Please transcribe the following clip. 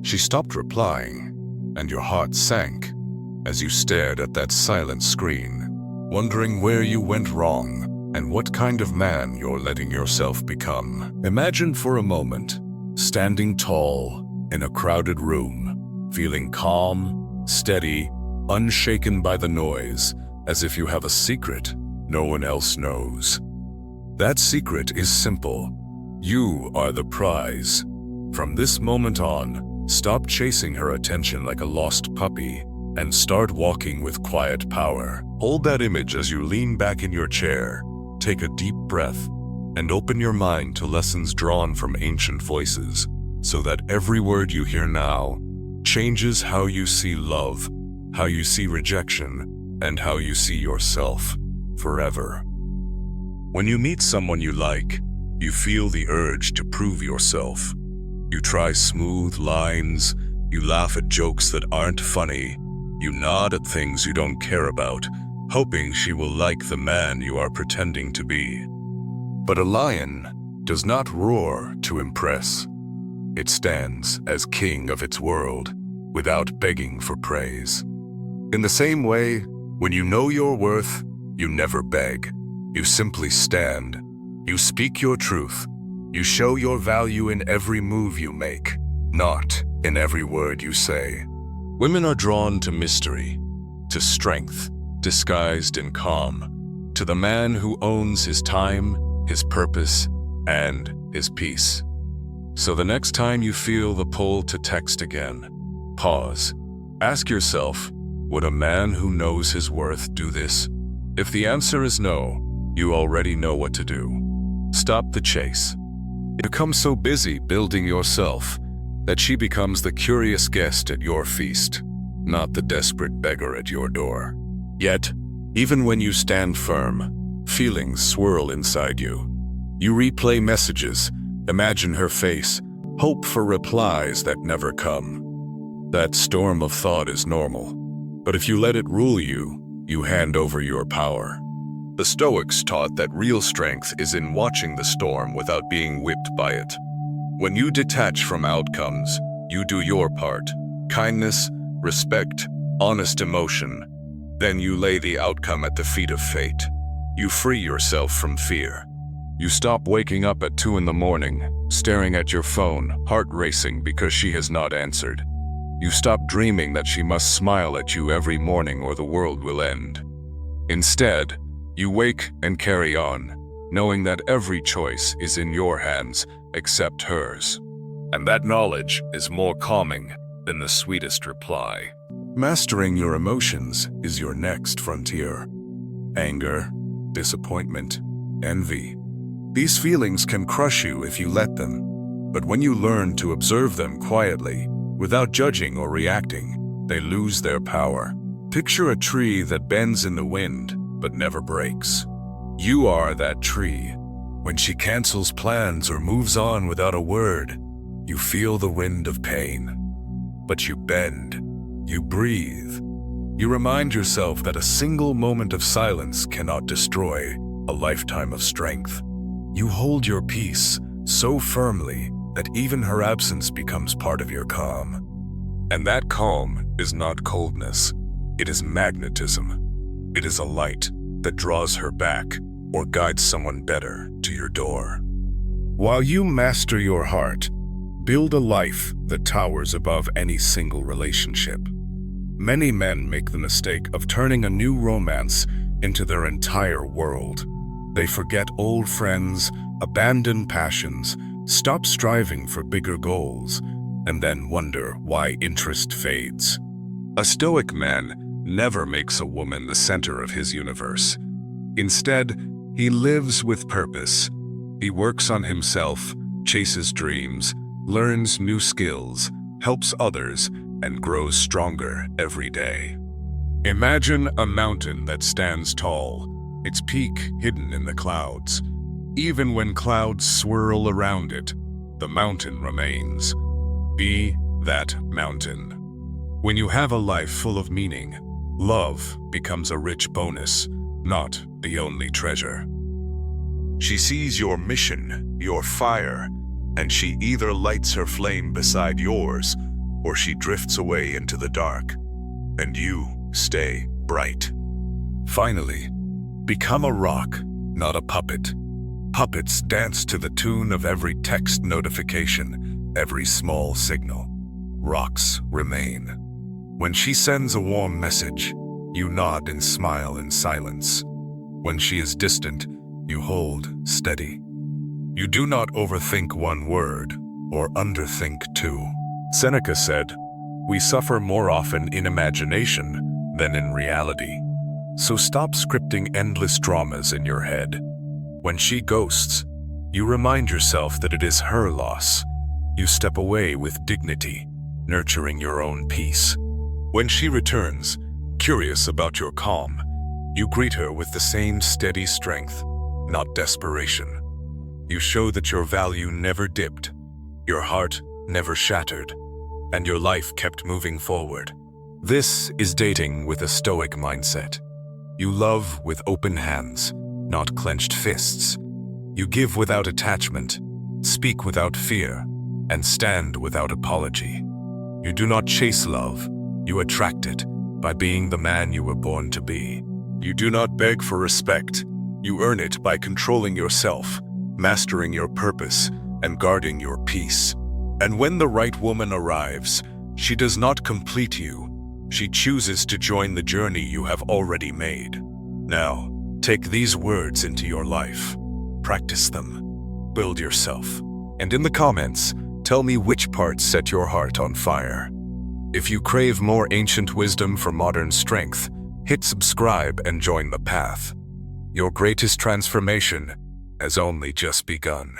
She stopped replying, and your heart sank as you stared at that silent screen, wondering where you went wrong and what kind of man you're letting yourself become. Imagine for a moment, standing tall in a crowded room, feeling calm, steady, unshaken by the noise, as if you have a secret no one else knows. That secret is simple. You are the prize. From this moment on, stop chasing her attention like a lost puppy and start walking with quiet power. Hold that image as you lean back in your chair, take a deep breath, and open your mind to lessons drawn from ancient voices, so that every word you hear now changes how you see love, how you see rejection, and how you see yourself forever. When you meet someone you like, you feel the urge to prove yourself. You try smooth lines, you laugh at jokes that aren't funny, you nod at things you don't care about, hoping she will like the man you are pretending to be. But a lion does not roar to impress. It stands as king of its world, without begging for praise. In the same way, when you know your worth, you never beg. You simply stand. You speak your truth. You show your value in every move you make, not in every word you say. Women are drawn to mystery, to strength, disguised in calm, to the man who owns his time, his purpose, and his peace. So the next time you feel the pull to text again, pause. Ask yourself, would a man who knows his worth do this? If the answer is no, you already know what to do. Stop the chase. Become so busy building yourself that she becomes the curious guest at your feast, not the desperate beggar at your door. Yet, even when you stand firm, feelings swirl inside you. You replay messages, imagine her face, hope for replies that never come. That storm of thought is normal, but if you let it rule you, you hand over your power. The Stoics taught that real strength is in watching the storm without being whipped by it. When you detach from outcomes, you do your part. Kindness, respect, honest emotion. Then you lay the outcome at the feet of fate. You free yourself from fear. You stop waking up at 2 a.m, staring at your phone, heart racing because she has not answered. You stop dreaming that she must smile at you every morning or the world will end. Instead, you wake and carry on, knowing that every choice is in your hands except hers. And that knowledge is more calming than the sweetest reply. Mastering your emotions is your next frontier. Anger, disappointment, envy. These feelings can crush you if you let them, but when you learn to observe them quietly, without judging or reacting, they lose their power. Picture a tree that bends in the wind but never breaks. You are that tree. When she cancels plans or moves on without a word, you feel the wind of pain. But you bend, you breathe. You remind yourself that a single moment of silence cannot destroy a lifetime of strength. You hold your peace so firmly that even her absence becomes part of your calm. And that calm is not coldness, it is magnetism. It is a light that draws her back or guides someone better to your door. While you master your heart, build a life that towers above any single relationship. Many men make the mistake of turning a new romance into their entire world. They forget old friends, abandon passions, stop striving for bigger goals, and then wonder why interest fades. A Stoic man never makes a woman the center of his universe. Instead, he lives with purpose. He works on himself, chases dreams, learns new skills, helps others, and grows stronger every day. Imagine a mountain that stands tall, its peak hidden in the clouds. Even when clouds swirl around it, the mountain remains. Be that mountain. When you have a life full of meaning, love becomes a rich bonus, not the only treasure. She sees your mission, your fire, and she either lights her flame beside yours or she drifts away into the dark, and you stay bright. Finally, become a rock, not a puppet. Puppets dance to the tune of every text notification, every small signal. Rocks remain. When she sends a warm message, you nod and smile in silence. When she is distant, you hold steady. You do not overthink one word or underthink two. Seneca said, "We suffer more often in imagination than in reality." So stop scripting endless dramas in your head. When she ghosts, you remind yourself that it is her loss. You step away with dignity, nurturing your own peace. When she returns, curious about your calm, you greet her with the same steady strength, not desperation. You show that your value never dipped, your heart never shattered, and your life kept moving forward. This is dating with a Stoic mindset. You love with open hands, not clenched fists. You give without attachment, speak without fear, and stand without apology. You do not chase love, you attract it by being the man you were born to be. You do not beg for respect, you earn it by controlling yourself, mastering your purpose, and guarding your peace. And when the right woman arrives, she does not complete you. She chooses to join the journey you have already made. Now, take these words into your life. Practice them. Build yourself. And in the comments, tell me which parts set your heart on fire. If you crave more ancient wisdom for modern strength, hit subscribe and join the path. Your greatest transformation has only just begun.